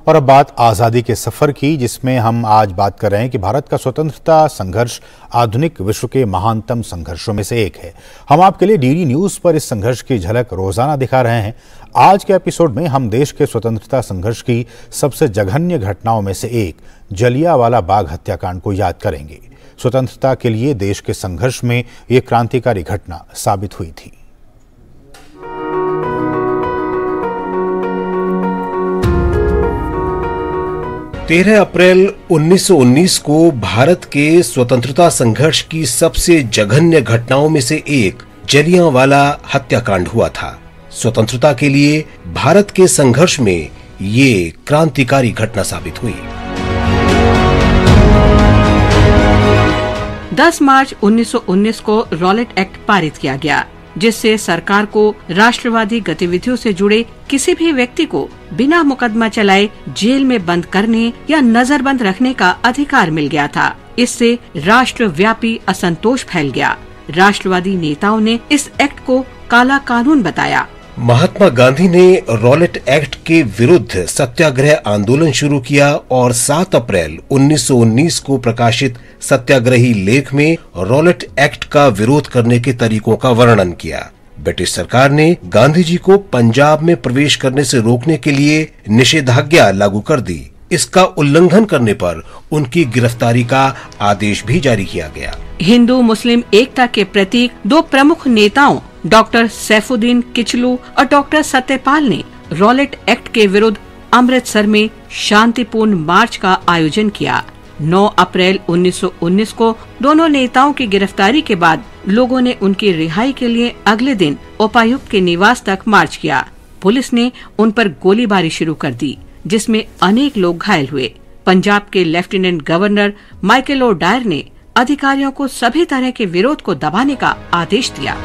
और अब बात आज़ादी के सफर की, जिसमें हम आज बात कर रहे हैं कि भारत का स्वतंत्रता संघर्ष आधुनिक विश्व के महानतम संघर्षों में से एक है। हम आपके लिए डीडी न्यूज पर इस संघर्ष की झलक रोजाना दिखा रहे हैं। आज के एपिसोड में हम देश के स्वतंत्रता संघर्ष की सबसे जघन्य घटनाओं में से एक जलियांवाला बाग हत्याकांड को याद करेंगे। स्वतंत्रता के लिए देश के संघर्ष में ये क्रांतिकारी घटना साबित हुई थी। तेरह अप्रैल 1919 को भारत के स्वतंत्रता संघर्ष की सबसे जघन्य घटनाओं में से एक जलियांवाला हत्याकांड हुआ था। स्वतंत्रता के लिए भारत के संघर्ष में ये क्रांतिकारी घटना साबित हुई। 10 मार्च 1919 को रॉलेट एक्ट पारित किया गया, जिससे सरकार को राष्ट्रवादी गतिविधियों से जुड़े किसी भी व्यक्ति को बिना मुकदमा चलाए जेल में बंद करने या नजरबंद रखने का अधिकार मिल गया था। इससे राष्ट्रव्यापी असंतोष फैल गया। राष्ट्रवादी नेताओं ने इस एक्ट को काला कानून बताया। महात्मा गांधी ने रॉलेट एक्ट के विरुद्ध सत्याग्रह आंदोलन शुरू किया और 7 अप्रैल 1919 को प्रकाशित सत्याग्रही लेख में रॉलेट एक्ट का विरोध करने के तरीकों का वर्णन किया। ब्रिटिश सरकार ने गांधी जी को पंजाब में प्रवेश करने से रोकने के लिए निषेधाज्ञा लागू कर दी। इसका उल्लंघन करने पर उनकी गिरफ्तारी का आदेश भी जारी किया गया। हिंदू मुस्लिम एकता के प्रतीक दो प्रमुख नेताओं डॉक्टर सैफुद्दीन किचलू और डॉक्टर सत्यपाल ने रॉलेट एक्ट के विरुद्ध अमृतसर में शांतिपूर्ण मार्च का आयोजन किया। 9 अप्रैल 1919 को दोनों नेताओं की गिरफ्तारी के बाद लोगों ने उनकी रिहाई के लिए अगले दिन उपायुक्त के निवास तक मार्च किया। पुलिस ने उन पर गोलीबारी शुरू कर दी, जिसमें अनेक लोग घायल हुए। पंजाब के lieutenant governor Michael O'Dwyer ने अधिकारियों को सभी तरह के विरोध को दबाने का आदेश दिया।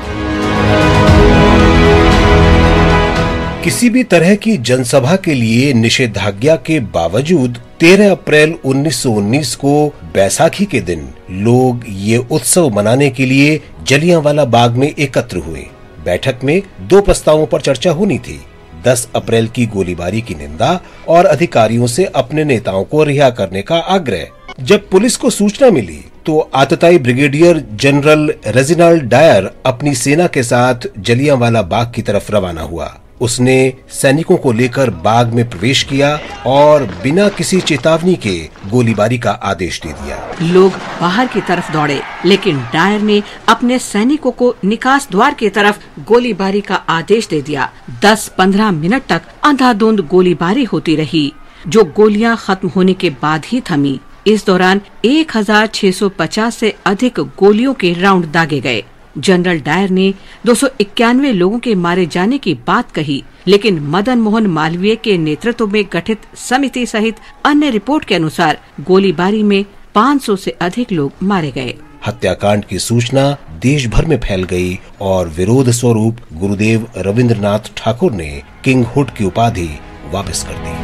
किसी भी तरह की जनसभा के लिए निषेधाज्ञा के बावजूद 13 अप्रैल 1919 को बैसाखी के दिन लोग ये उत्सव मनाने के लिए जलियांवाला बाग में एकत्र हुए। बैठक में 2 प्रस्तावों पर चर्चा होनी थी। 10 अप्रैल की गोलीबारी की निंदा और अधिकारियों से अपने नेताओं को रिहा करने का आग्रह। जब पुलिस को सूचना मिली तो आतताई ब्रिगेडियर जनरल रेजिनाल्ड डायर अपनी सेना के साथ जलियांवाला बाग की तरफ रवाना हुआ। उसने सैनिकों को लेकर बाग में प्रवेश किया और बिना किसी चेतावनी के गोलीबारी का आदेश दे दिया। लोग बाहर की तरफ दौड़े, लेकिन डायर ने अपने सैनिकों को निकास द्वार की तरफ गोलीबारी का आदेश दे दिया। 10-15 मिनट तक अंधाधुंध गोलीबारी होती रही, जो गोलियां खत्म होने के बाद ही थमी। इस दौरान 1650 से अधिक गोलियों के राउंड दागे गए। जनरल डायर ने 291 लोगों के मारे जाने की बात कही, लेकिन मदन मोहन मालवीय के नेतृत्व में गठित समिति सहित अन्य रिपोर्ट के अनुसार गोलीबारी में 500 से अधिक लोग मारे गए। हत्याकांड की सूचना देश भर में फैल गई और विरोध स्वरूप गुरुदेव रविंद्रनाथ ठाकुर ने किंगहुड की उपाधि वापस कर दी।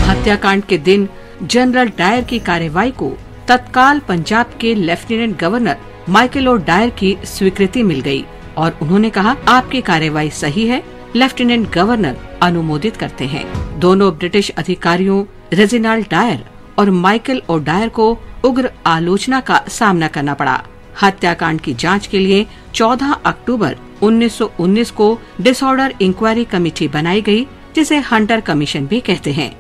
हत्याकांड के दिन जनरल डायर की कार्रवाई को तत्काल पंजाब के lieutenant governor Michael O'Dwyer की स्वीकृति मिल गई और उन्होंने कहा, आपकी कार्रवाई सही है, लेफ्टिनेंट गवर्नर अनुमोदित करते हैं। दोनों ब्रिटिश अधिकारियों रेजिनाल्ड डायर और माइकल ओ डायर को उग्र आलोचना का सामना करना पड़ा। हत्याकांड की जांच के लिए 14 अक्टूबर 1919 को डिसऑर्डर इंक्वायरी कमेटी बनाई गई, जिसे हंटर कमीशन भी कहते हैं।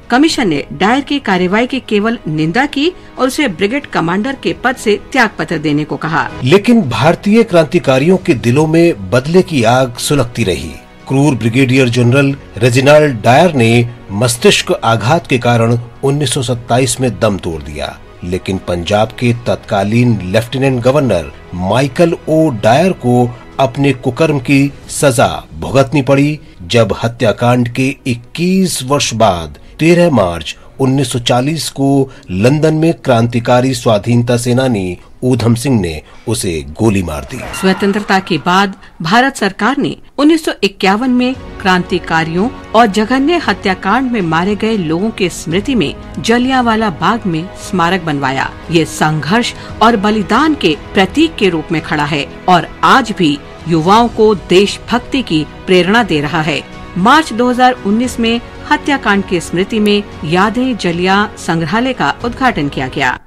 कमीशन ने डायर की कार्रवाई की केवल निंदा की और उसे ब्रिगेड कमांडर के पद से त्याग पत्र देने को कहा। लेकिन भारतीय क्रांतिकारियों के दिलों में बदले की आग सुलगती रही। क्रूर ब्रिगेडियर जनरल रेजिनाल्ड डायर ने मस्तिष्क आघात के कारण 1927 में दम तोड़ दिया, लेकिन पंजाब के तत्कालीन lieutenant governor Michael O'Dwyer को अपने कुकर्म की सजा भुगतनी पड़ी, जब हत्याकांड के 21 वर्ष बाद 13 मार्च 1940 को लंदन में क्रांतिकारी स्वाधीनता सेनानी ऊधम सिंह ने उसे गोली मार दी। स्वतंत्रता के बाद भारत सरकार ने 1951 में क्रांतिकारियों और जघन्य हत्याकांड में मारे गए लोगों के स्मृति में जलियांवाला बाग में स्मारक बनवाया। ये संघर्ष और बलिदान के प्रतीक के रूप में खड़ा है और आज भी युवाओं को देशभक्ति की प्रेरणा दे रहा है। मार्च 2019 में हत्याकांड की स्मृति में यादें जलियां संग्रहालय का उद्घाटन किया गया।